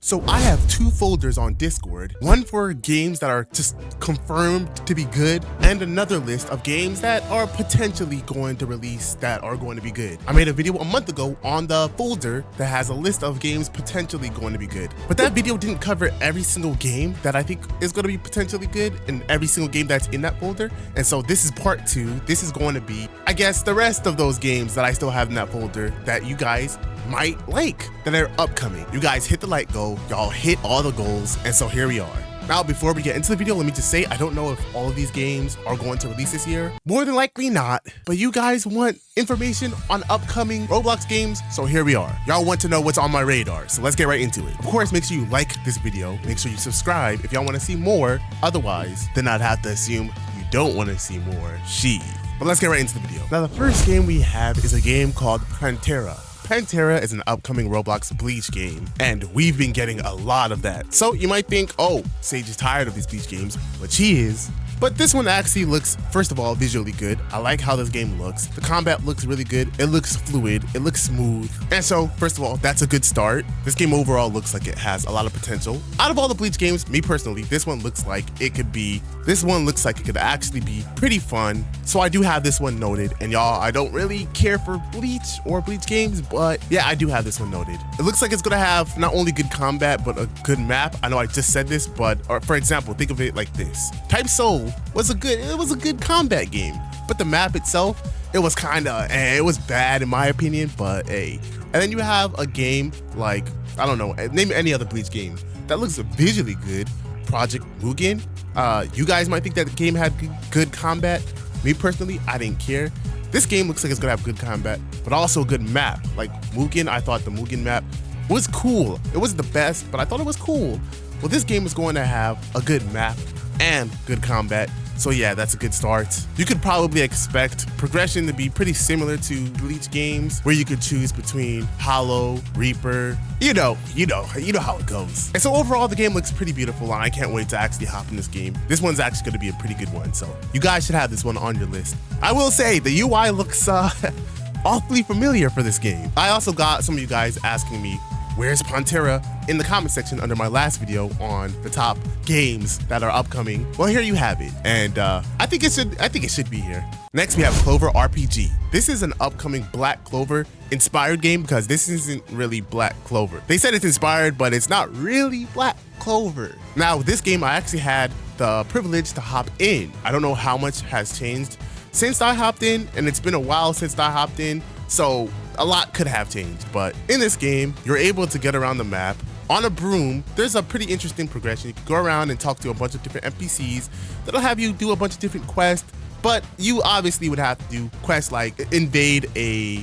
So I have two folders on Discord, one for games that are just confirmed to be good, and another list of games that are potentially going to release that are going to be good. I made a video a month ago on the folder that has a list of games potentially going to be good, but that video didn't cover every single game that I think is going to be potentially good and every single game that's in that folder. And so this is part 2. This is going to be, I guess, the rest of those games that I still have in that folder that you guys might like, that are upcoming. You guys hit the like goal, y'all hit all the goals, and so here we are. Now, before we get into the video, let me just say, I don't know if all of these games are going to release this year. More than likely not, but you guys want information on upcoming Roblox games, so here we are. Y'all want to know what's on my radar, so let's get right into it. Of course, make sure you like this video, make sure you subscribe if y'all want to see more. Otherwise, then I'd have to assume you don't want to see more. But let's get right into the video. Now, the first game we have is a game called Panta. Panta is an upcoming Roblox Bleach game, and we've been getting a lot of that. So you might think, oh, Sage is tired of these Bleach games, but she is. But this one actually looks, first of all, visually good. I like how this game looks. The combat looks really good. It looks fluid. It looks smooth. And so, first of all, that's a good start. This game overall looks like it has a lot of potential. Out of all the Bleach games, me personally, this one looks like it could actually be pretty fun. So I do have this one noted. And y'all, I don't really care for Bleach or Bleach games, but yeah, I do have this one noted. It looks like it's gonna have not only good combat, but a good map. I know I just said this, but for example, think of it like this. Type Soul was a good combat game, but the map itself, it was it was bad in my opinion, but hey. And then you have a game like, I don't know, name any other Bleach game that looks visually good, Project Mugen. You guys might think that the game had good combat. Me personally, I didn't care. This game looks like it's gonna have good combat, but also a good map. Like Mugen, I thought the Mugen map was cool. It wasn't the best, but I thought it was cool. Well, this game is going to have a good map and good combat. So yeah, that's a good start. You could probably expect progression to be pretty similar to Bleach games, where you could choose between Hollow, Reaper, you know how it goes. And so overall, the game looks pretty beautiful, and I can't wait to actually hop in this game. This one's actually gonna be a pretty good one, so you guys should have this one on your list. I will say, the UI looks awfully familiar for this game. I also got some of you guys asking me, where's Panta, in the comment section under my last video on the top games that are upcoming. Well, here you have it, and I think it should be here. Next, we have Clover RPG. This is an upcoming Black Clover inspired game, because this isn't really Black Clover. They said it's inspired, but it's not really Black Clover. Now, this game, I actually had the privilege to hop in. I don't know how much has changed since I hopped in, and it's been a while since I hopped in, so a lot could have changed. But in this game, you're able to get around the map on a broom. There's a pretty interesting progression. You can go around and talk to a bunch of different NPCs that'll have you do a bunch of different quests, but you obviously would have to do quests like invade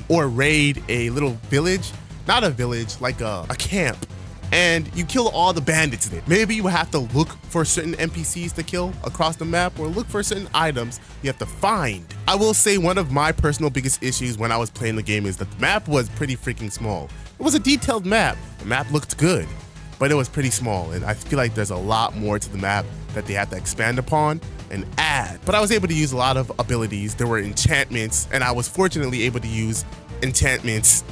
or raid a little village, not a village, like a camp, and you kill all the bandits there. Maybe you have to look for certain NPCs to kill across the map, or look for certain items you have to find. I will say one of my personal biggest issues when I was playing the game is that the map was pretty freaking small. It was a detailed map. The map looked good, but it was pretty small, and I feel like there's a lot more to the map that they have to expand upon and add. But I was able to use a lot of abilities. There were enchantments, and I was fortunately able to use enchantments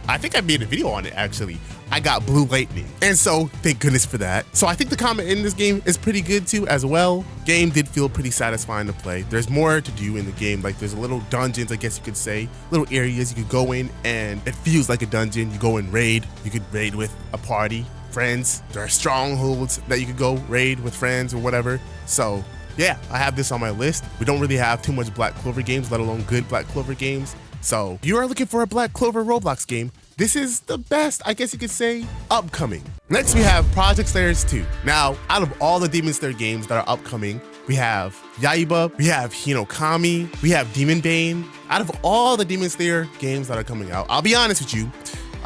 I think I made a video on it actually. I got Blue Lightning, and so thank goodness for that. So I think the combat in this game is pretty good too as well. Game did feel pretty satisfying to play. There's more to do in the game, like there's a little dungeons, I guess you could say, little areas you could go in, and it feels like a dungeon. You go and raid. You could raid with a party, friends. There are strongholds that you could go raid with friends or whatever. So yeah, I have this on my list. We don't really have too much Black Clover games, let alone good Black Clover games. So if you are looking for a Black Clover Roblox game, this is the best, I guess you could say, upcoming. Next, we have Project Slayers 2. Now, out of all the Demon Slayer games that are upcoming, we have Yaiba, we have Hinokami, we have Demon Bane. Out of all the Demon Slayer games that are coming out, I'll be honest with you,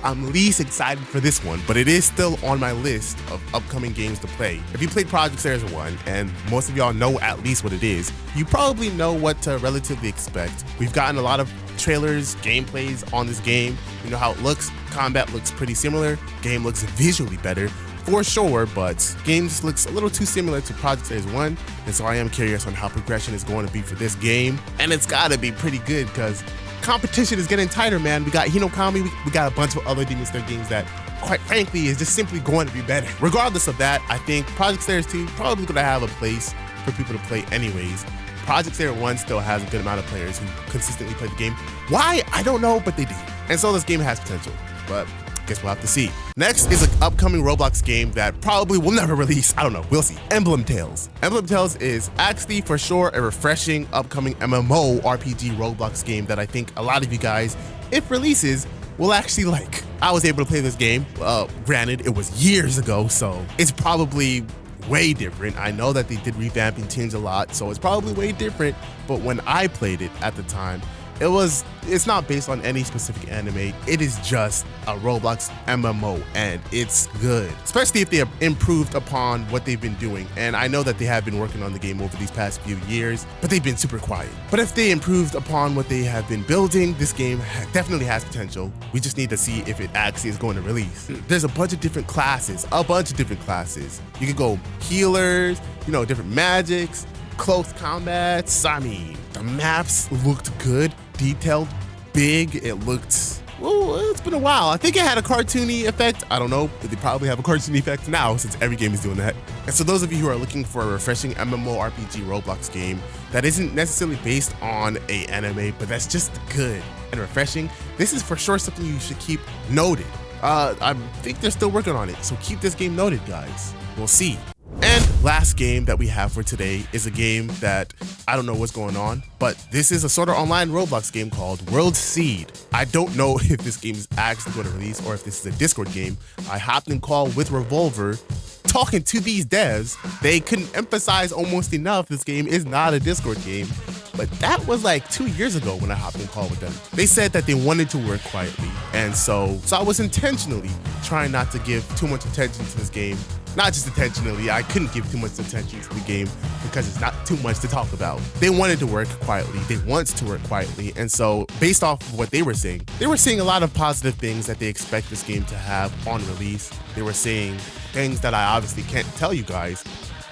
I'm least excited for this one, but it is still on my list of upcoming games to play. If you played Project Slayers 1, and most of y'all know at least what it is, you probably know what to relatively expect. We've gotten a lot of trailers, gameplays on this game. You know how it looks. Combat looks pretty similar. Game looks visually better for sure, but game just looks a little too similar to Project Slayers 1, and so I am curious on how progression is going to be for this game, and it's gotta be pretty good because competition is getting tighter, man. We got Hinokami, we got a bunch of other Demon Slayer games that quite frankly, is just simply going to be better. Regardless of that, I think Project Slayers 2 probably going to have a place for people to play anyways. Project Slayer 1 still has a good amount of players who consistently play the game. Why? I don't know, but they do. And so this game has potential, but I guess we'll have to see. Next is an upcoming Roblox game that probably will never release. I don't know, we'll see. Emblem Tales. Emblem Tales is actually for sure a refreshing upcoming MMO RPG Roblox game that I think a lot of you guys, if releases, will actually like. I was able to play this game. Granted, it was years ago, so it's probably way different. I know that they did revamp and change a lot, so it's probably way different. But when I played it at the time, it's not based on any specific anime. It is just a Roblox MMO, and it's good, especially if they have improved upon what they've been doing. And I know that they have been working on the game over these past few years, but they've been super quiet. But if they improved upon what they have been building, this game definitely has potential. We just need to see if it actually is going to release. There's a bunch of different classes, You can go healers, you know, different magics, close combats. I mean, the maps looked good, detailed, big. It looked, well, it's been a while. I think it had a cartoony effect. I don't know, but they probably have a cartoony effect now since every game is doing that. And so those of you who are looking for a refreshing MMORPG Roblox game that isn't necessarily based on an anime, but that's just good and refreshing, this is for sure something you should keep noted. I think they're still working on it, so keep this game noted, guys. We'll see. And last game that we have for today is a game that I don't know what's going on, but this is a sort of online Roblox game called World Seed. I don't know if this game is actually going to release or if this is a Discord game. I hopped in call with Revolver talking to these devs. They couldn't emphasize almost enough this game is not a Discord game, but that was like 2 years ago when I hopped in call with them. They said that they wanted to work quietly, and so I was intentionally trying not to give too much attention to this game. Not just intentionally, I couldn't give too much attention to the game because it's not too much to talk about. They wanted to work quietly, they want to work quietly, and so based off of what they were saying a lot of positive things that they expect this game to have on release. They were saying things that I obviously can't tell you guys,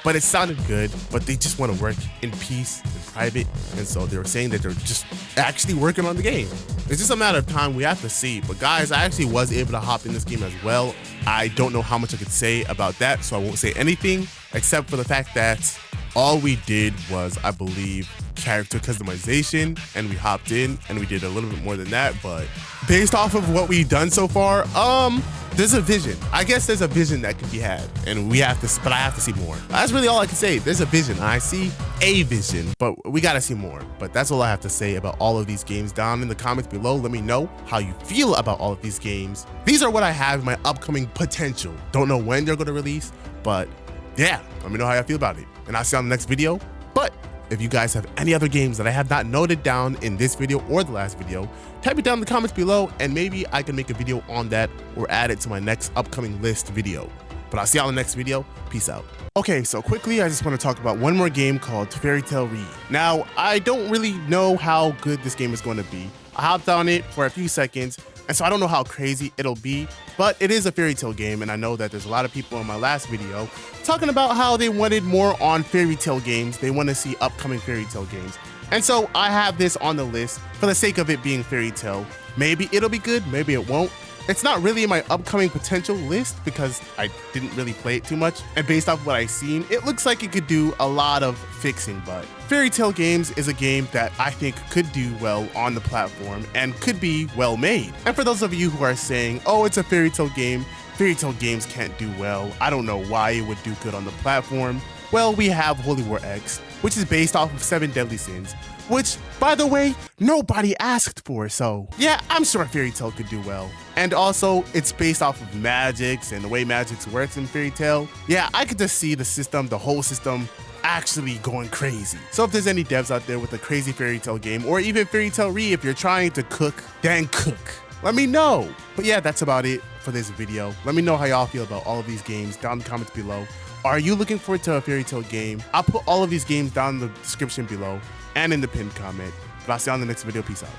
but it sounded good, but they just want to work in peace, in private, and so they were saying that they're just actually working on the game. It's just a matter of time, we have to see. But guys, I actually was able to hop in this game as well. I don't know how much I could say about that, so I won't say anything except for the fact that all we did was, I believe, character customization, and we hopped in and we did a little bit more than that. But based off of what we've done so far, there's a vision. I guess there's a vision that can be had, and I have to see more. That's really all I can say. There's a vision. I see a vision, but we gotta see more. But that's all I have to say about all of these games. Down in the comments below, let me know how you feel about all of these games. These are what I have in my upcoming potential. Don't know when they're gonna release, but yeah, let me know how you feel about it. And I'll see you on the next video. But if you guys have any other games that I have not noted down in this video or the last video, type it down in the comments below, and maybe I can make a video on that or add it to my next upcoming list video. But I'll see y'all in the next video. Peace out. Okay, so quickly, I just want to talk about one more game called Fairytail Re. Now, I don't really know how good this game is going to be. I hopped on it for a few seconds, and so I don't know how crazy it'll be, but it is a fairy tale game, and I know that there's a lot of people in my last video talking about how they wanted more on fairy tale games. They want to see upcoming fairy tale games. And so I have this on the list for the sake of it being fairy tale. Maybe it'll be good, maybe it won't. It's not really in my upcoming potential list because I didn't really play it too much. And based off what I've seen, it looks like it could do a lot of fixing, but Fairy Tale Games is a game that I think could do well on the platform and could be well made. And for those of you who are saying, oh, it's a fairy tale game, fairy tale games can't do well, I don't know why it would do good on the platform. Well, we have Holy War X, which is based off of 7 Deadly Sins, which, by the way, nobody asked for, so yeah, I'm sure Fairy Tale could do well. And also, it's based off of magics and the way magics works in Fairy Tale. Yeah, I could just see the system, the whole system, actually going crazy. So if there's any devs out there with a crazy Fairy Tale game, or even Fairy Tale Re, if you're trying to cook, then cook. Let me know. But yeah, that's about it for this video. Let me know how y'all feel about all of these games down in the comments below. Are you looking forward to a Fairy Tale game? I'll put all of these games down in the description below and in the pinned comment. But I'll see you on the next video. Peace out.